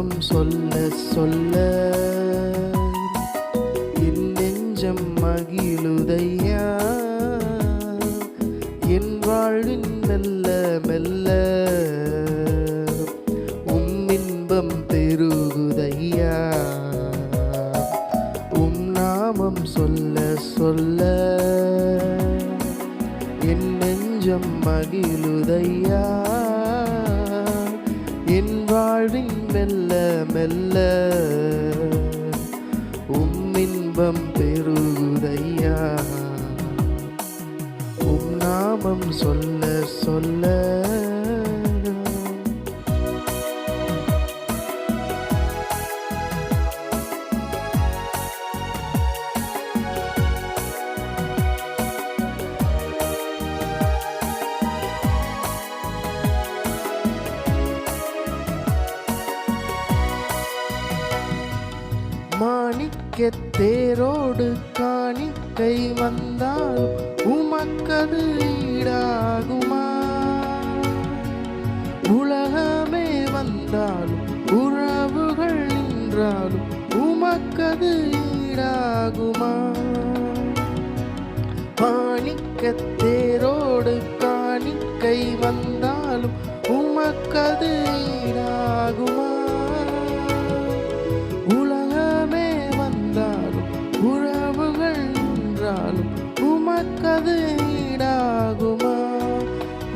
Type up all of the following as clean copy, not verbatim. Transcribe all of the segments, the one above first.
நாமம் சொல்ல சொல்ல என் நெஞ்சம் மகிழுதையா. என் வாழ்வின் மெல்ல மெல்ல இன்பம் பெருகுதையா. நாமம் சொல்ல சொல்ல என் நெஞ்சம் மகிழுதையா. என் வாழ்வின் மெல்ல மெல்ல இன்பம் பெருகுதையா. நாமம் சொல்ல சொல்ல மாணிக்கத் தேரோடு காணிக்கை வந்தால் உமக்கது ஈடாகுமா? உலகமே வந்தாலும் உறவுகள் நின்றாலும் உமக்கது ஈடாகுமா? மாணிக்கத் தேரோடு காணிக்கை வந்தாலும் உமக்கது ஈடாகுமா? உமக்கது ஈடாகுமா?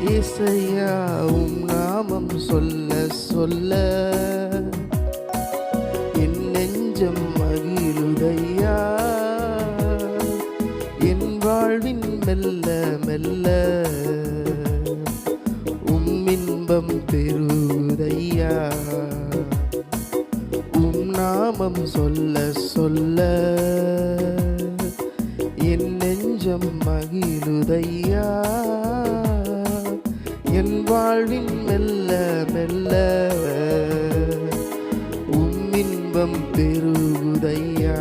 இசையா நாமம் சொல்ல சொல்ல என் நெஞ்சம் மகிழுதையா. என் வாழ்வின் மெல்ல மெல்ல இன்பம் பெருகுதையா. நாமம் சொல்ல சொல்ல என் நெஞ்சம் மகிழுதையா. என் வாழ்வின் மெல்ல மெல்ல இன்பம் பெருகுதையா.